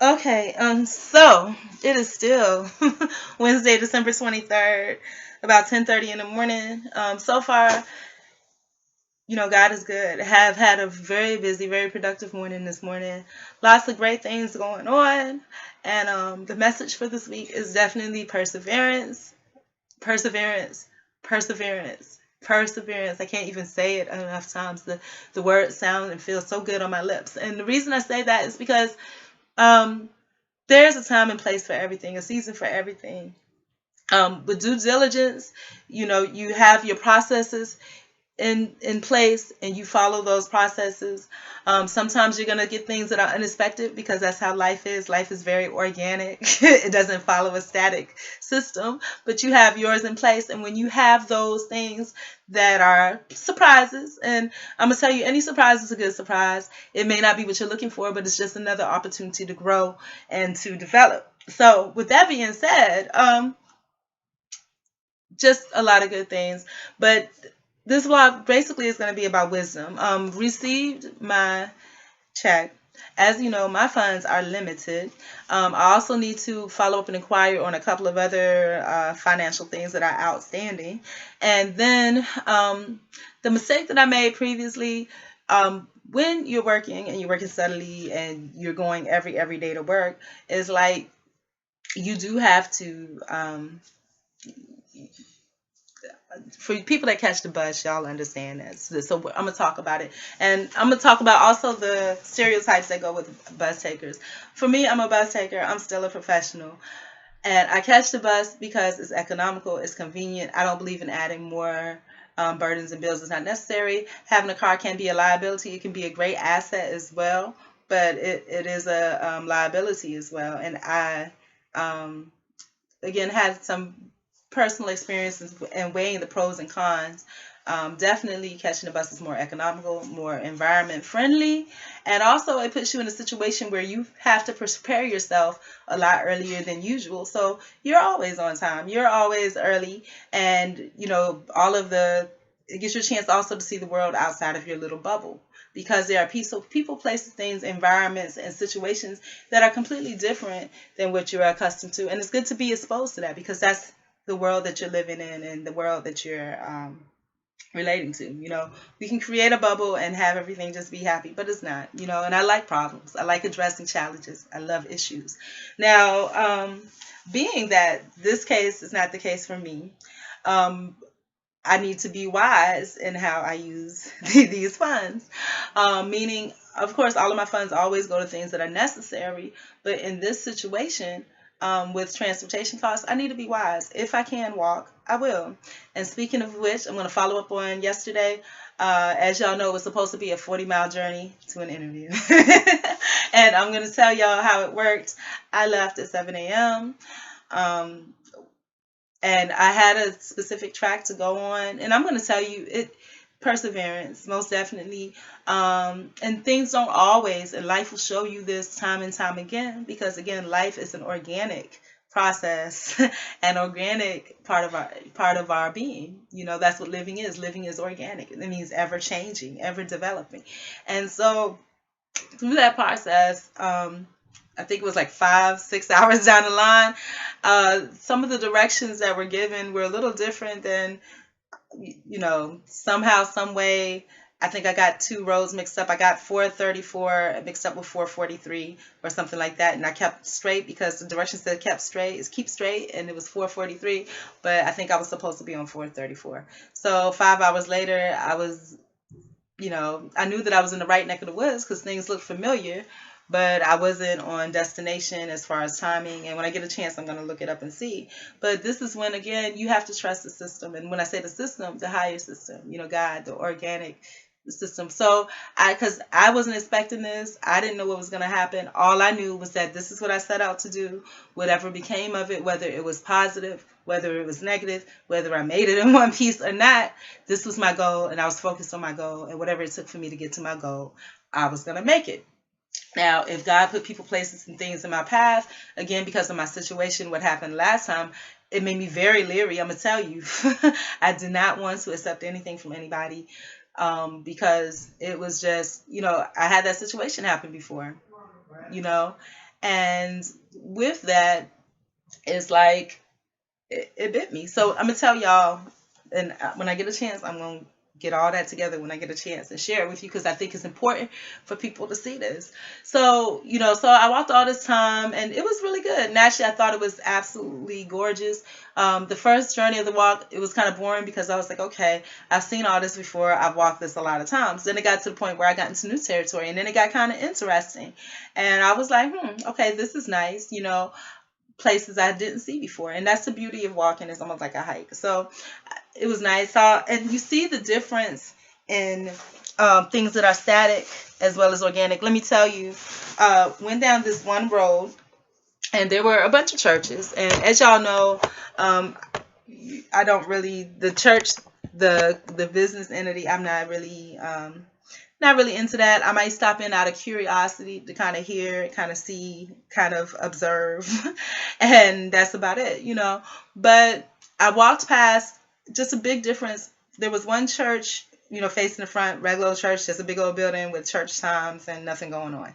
Okay, so it is still Wednesday, December 23rd, about 10:30 in the morning. So far, God is good. Have had a very busy, very productive morning this morning. Lots of great things going on. And the message for this week is definitely perseverance, perseverance, perseverance, perseverance. I can't even say it enough times. The word sound and feels so good on my lips. And the reason I say that is because um, there's a time and place for everything, a season for everything. With due diligence, you have your processes in place and you follow those processes. Sometimes you're gonna get things that are unexpected because that's how life is. Life is very organic. It doesn't follow a static system, but you have yours in place. And when you have those things that are surprises, and I'm gonna tell you, any surprise is a good surprise. It may not be what you're looking for, but it's just another opportunity to grow and to develop. So, with that being said, just a lot of good things. But this vlog basically is going to be about wisdom. Received my check. As you know, my funds are limited. I also need to follow up and inquire on a couple of other financial things that are outstanding. And then the mistake that I made previously, when you're working and you're working steadily and you're going every day to work, is like you do have to for people that catch the bus, y'all understand that. So I'm gonna talk about it, and I'm gonna talk about also the stereotypes that go with bus takers. For me, I'm a bus taker. I'm still a professional, and I catch the bus because it's economical, it's convenient. I don't believe in adding more burdens and bills. It's not necessary. Having a car can be a liability. It can be a great asset as well, but it is a liability as well. And I um, again had some personal experiences and weighing the pros and cons. Definitely catching the bus is more economical, more environment friendly, and also it puts you in a situation where you have to prepare yourself a lot earlier than usual. So you're always on time, you're always early, and all of the it gives you a chance also to see the world outside of your little bubble because there are people, places, things, environments, and situations that are completely different than what you're accustomed to. And it's good to be exposed to that because that's the world that you're living in and the world that you're relating to. We can create a bubble and have everything just be happy, but it's not. And I like problems. I like addressing challenges. I love issues. Now, being that this case is not the case for me, um, I need to be wise in how I use these funds. Meaning, of course, all of my funds always go to things that are necessary. But in this situation, with transportation costs, I need to be wise. If I can walk, I will. And speaking of which, I'm going to follow up on yesterday. As y'all know, it was supposed to be a 40-mile journey to an interview. And I'm going to tell y'all how it worked. I left at 7 a.m. Um, and I had a specific track to go on. And I'm going to tell you, perseverance, most definitely. And things don't always, and life will show you this time and time again, because again, life is an organic process, an organic part of our being. That's what living is. Living is organic. It means ever changing, ever developing. And so through that process, I think it was like 5, 6 hours down the line. Some of the directions that were given were a little different than, somehow, some way. I think I got two roads mixed up. I got 434 mixed up with 443 or something like that. And I kept straight because the directions said kept straight is keep straight. And it was 443. But I think I was supposed to be on 434. So 5 hours later, I knew that I was in the right neck of the woods because things looked familiar, but I wasn't on destination as far as timing. And when I get a chance, I'm going to look it up and see. But this is when, again, you have to trust the system. And when I say the system, the higher system, God, the organic system. So because I wasn't expecting this, I didn't know what was going to happen. All I knew was that this is what I set out to do. Whatever became of it, whether it was positive, whether it was negative, whether I made it in one piece or not, this was my goal, and I was focused on my goal, and whatever it took for me to get to my goal, I was going to make it. Now, if God put people, places, and things in my path, again, because of my situation, what happened last time, it made me very leery. I'm going to tell you, I did not want to accept anything from anybody because it was just, I had that situation happen before, you know, And with that, it's like it bit me. So I'm gonna tell y'all, and when I get a chance, I'm gonna get all that together when I get a chance and share it with you because I think it's important for people to see this. So so I walked all this time and it was really good. And actually, I thought it was absolutely gorgeous. The first journey of the walk, it was kind of boring because I was like, okay, I've seen all this before. I've walked this a lot of times. Then it got to the point where I got into new territory, and then it got kind of interesting. And I was like, okay, this is nice. Places I didn't see before. And that's the beauty of walking. It's almost like a hike. So it was nice. And you see the difference in things that are static as well as organic. Let me tell you, went down this one road and there were a bunch of churches. And as y'all know, I don't really, the church, the business entity, I'm not really into that. I might stop in out of curiosity to kind of hear, kind of see, kind of observe, and that's about it. But I walked past just a big difference. There was one church, facing the front, regular church, just a big old building with church times and nothing going on.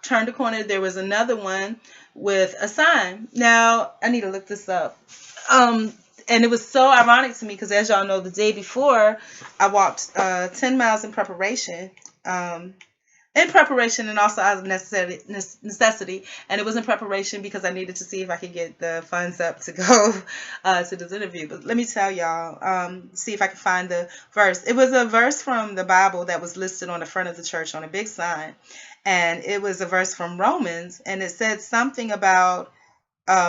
Turned the corner, there was another one with a sign. Now, I need to look this up. And it was so ironic to me because, as y'all know, the day before, I walked 10 miles in preparation. And also out of necessity. And it was in preparation because I needed to see if I could get the funds up to go to this interview. But let me tell y'all, see if I can find the verse. It was a verse from the Bible that was listed on the front of the church on a big sign. And it was a verse from Romans. And it said something about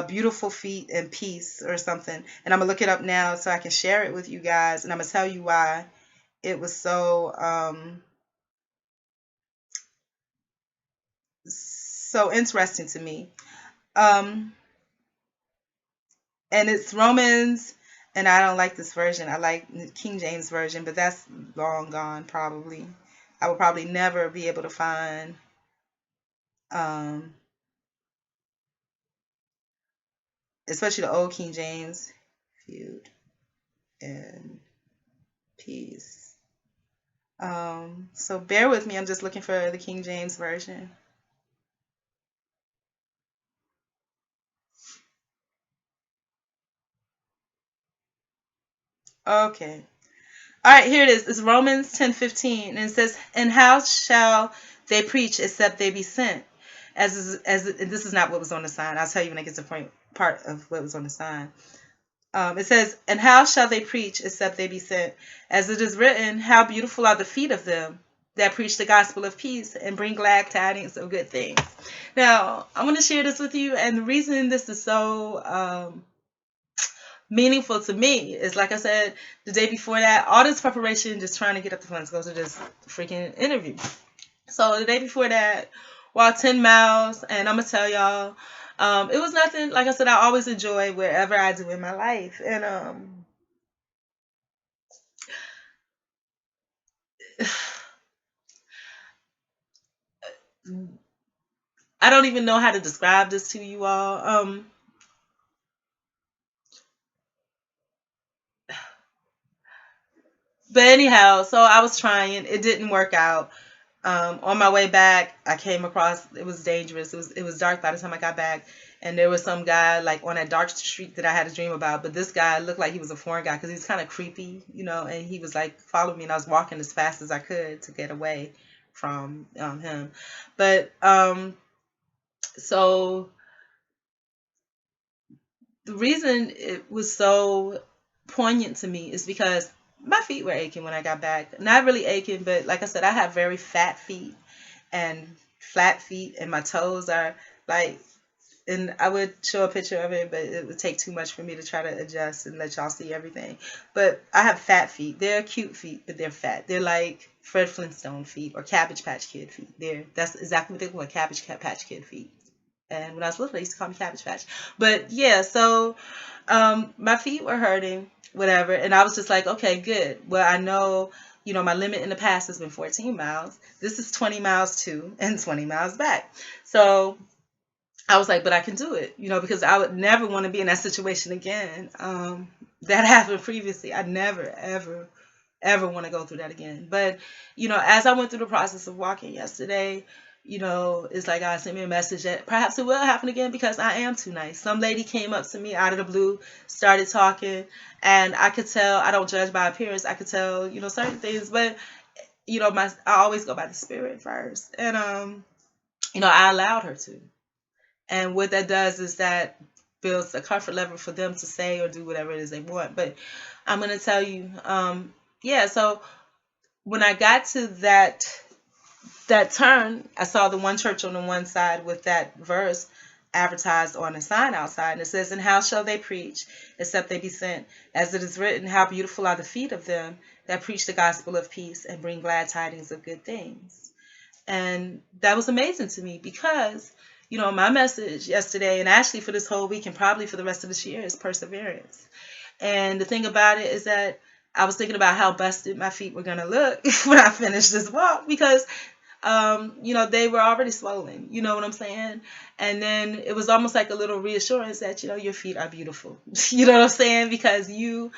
beautiful feet and peace or something. And I'm going to look it up now so I can share it with you guys. And I'm going to tell you why it was so interesting to me. And it's Romans, and I don't like this version. I like King James version, but that's long gone probably. I will probably never be able to find especially the old King James, feud and peace. So bear with me. I'm just looking for the King James version. Okay. All right, here it is. It's Romans 10:15, and it says, "And how shall they preach except they be sent?" And this is not what was on the sign. I'll tell you when I get to the part of what was on the sign. It says, "And how shall they preach except they be sent? As it is written, how beautiful are the feet of them that preach the gospel of peace and bring glad tidings of good things." Now, I want to share this with you, and the reason this is so meaningful to me is, like I said, the day before that, all this preparation, just trying to get up the funds to go to this freaking interview. So the day before that, walked 10 miles, and I'm going to tell y'all, it was nothing. Like I said, I always enjoy wherever I do in my life. And I don't even know how to describe this to you all. But anyhow, so I was trying. It didn't work out. On my way back, I came across, it was dangerous. It was dark by the time I got back, and there was some guy like on that dark street that I had a dream about. But this guy looked like he was a foreign guy because he's kind of creepy, and he was like following me, and I was walking as fast as I could to get away from him. But so the reason it was so poignant to me is because my feet were aching when I got back. Not really aching, but like I said, I have very fat feet and flat feet, and my toes are like, and I would show a picture of it, but it would take too much for me to try to adjust and let y'all see everything. But I have fat feet. They're cute feet, but they're fat. They're like Fred Flintstone feet or Cabbage Patch Kid feet. That's exactly what they call Cabbage Patch Kid feet. And when I was little, they used to call me Cabbage Patch. But yeah, so my feet were hurting, whatever. And I was just like, okay, good. Well, I know, my limit in the past has been 14 miles. This is 20 miles to and 20 miles back. So I was like, but I can do it, because I would never want to be in that situation again. That happened previously. I never, ever, ever want to go through that again. But, as I went through the process of walking yesterday, it's like God sent me a message that perhaps it will happen again because I am too nice. Some lady came up to me out of the blue, started talking, and I could tell. I don't judge by appearance. I could tell, certain things, but I always go by the spirit first, and I allowed her to. And what that does is that builds a comfort level for them to say or do whatever it is they want. But I'm gonna tell you, yeah. So when I got to that turn, I saw the one church on the one side with that verse advertised on a sign outside, and it says, "And how shall they preach, except they be sent? As it is written, how beautiful are the feet of them that preach the gospel of peace and bring glad tidings of good things." And that was amazing to me because, my message yesterday and actually for this whole week and probably for the rest of this year is perseverance. And the thing about it is that I was thinking about how busted my feet were going to look when I finished this walk because they were already swollen, you know what I'm saying? And then it was almost like a little reassurance that, your feet are beautiful. You know what I'm saying? Because you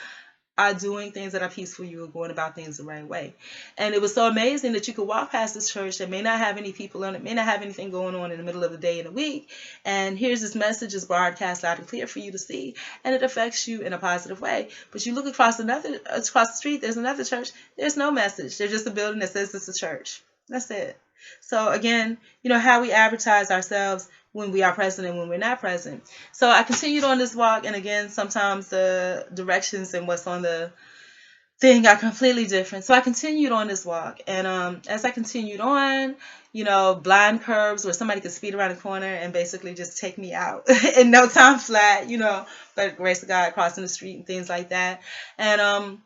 are doing things that are peaceful, you are going about things the right way. And it was so amazing that you could walk past this church that may not have any people in it, may not have anything going on in the middle of the day and the week. And here's this message is broadcast loud and clear for you to see, and it affects you in a positive way. But you look across the street, there's another church, there's no message. There's just a building that says it's a church. That's it. So again, how we advertise ourselves when we are present and when we're not present. So I continued on this walk, and again, sometimes the directions and what's on the thing are completely different. So I continued on this walk, and as I continued on, blind curves where somebody could speed around the corner and basically just take me out in no time flat, but grace of God crossing the street and things like that. And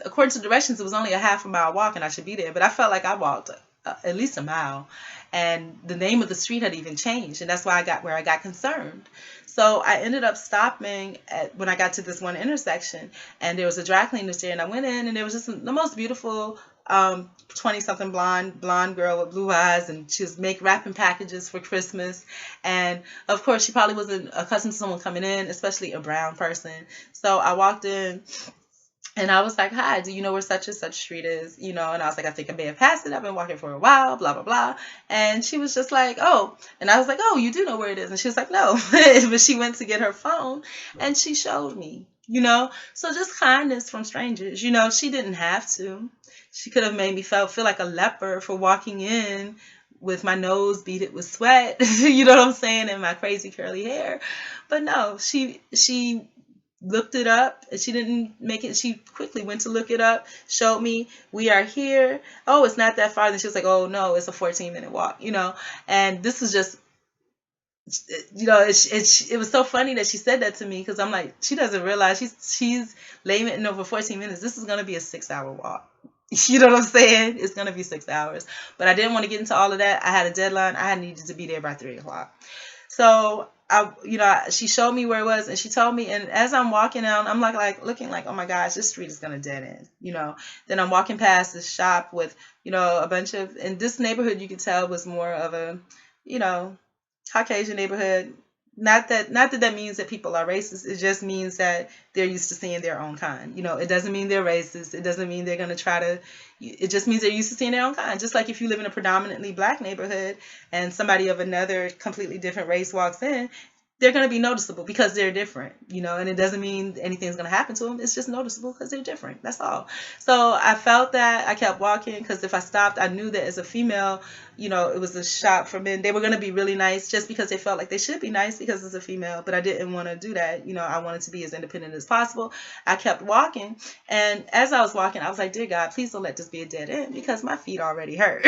according to directions, it was only a half a mile walk and I should be there. But I felt like I walked at least a mile, and the name of the street had even changed, and that's why I got concerned. So I ended up stopping when I got to this one intersection, and there was a dry cleaner's there, and I went in, and there was just the most beautiful 20-something blonde girl with blue eyes, and she was wrapping packages for Christmas. And of course, she probably wasn't accustomed to someone coming in, especially a brown person. So I walked in, and I was like, "Hi, do you know where such and such street is?" And I was like, "I think I may have passed it. I've been walking for a while, blah, blah, blah." And she was just like, "Oh." And I was like, "Oh, you do know where it is." And she was like, "No." But she went to get her phone, and she showed me, So just kindness from strangers. She didn't have to. She could have made me feel like a leper for walking in with my nose beaded with sweat, you know what I'm saying, and my crazy curly hair. But no, she looked it up, and she didn't make it. She quickly went to look it up, showed me, "We are here. Oh, it's not that far." Then she was like, "Oh no, it's a 14-minute walk," And this is just, it was so funny that she said that to me, because I'm like, she doesn't realize she's lamenting over 14 minutes. This is going to be a 6-hour walk. You know what I'm saying? It's going to be 6 hours. But I didn't want to get into all of that. I had a deadline. I had needed to be there by 3 o'clock. So she showed me where it was, and she told me. And as I'm walking down, I'm like looking like, "Oh my gosh, this street is gonna dead end." Then I'm walking past this shop with, a bunch of. In this neighborhood, you could tell was more of a, you know, Caucasian neighborhood. Not that means that people are racist. It just means that they're used to seeing their own kind. It doesn't mean they're racist. It doesn't mean they're going to try to. It just means they're used to seeing their own kind. Just like if you live in a predominantly black neighborhood and somebody of another completely different race walks in, they're going to be noticeable because they're different, and it doesn't mean anything's going to happen to them. It's just noticeable because they're different. That's all. So I felt that. I kept walking because if I stopped, I knew that as a female, it was a shop for men. They were going to be really nice just because they felt like they should be nice because it's a female, but I didn't want to do that. I wanted to be as independent as possible. I kept walking, and as I was walking, I was like, "Dear God, please don't let this be a dead end because my feet already hurt."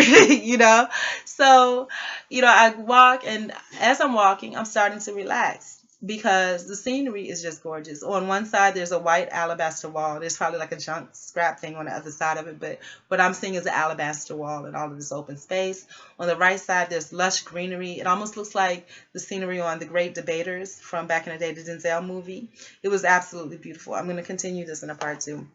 So, I walk, and as I'm walking, I'm starting to relax because the scenery is just gorgeous. On one side, there's a white alabaster wall. There's probably like a junk scrap thing on the other side of it, but what I'm seeing is an alabaster wall and all of this open space. On the right side, there's lush greenery. It almost looks like the scenery on The Great Debaters from back in the day, the Denzel movie. It was absolutely beautiful. I'm going to continue this in a part 2.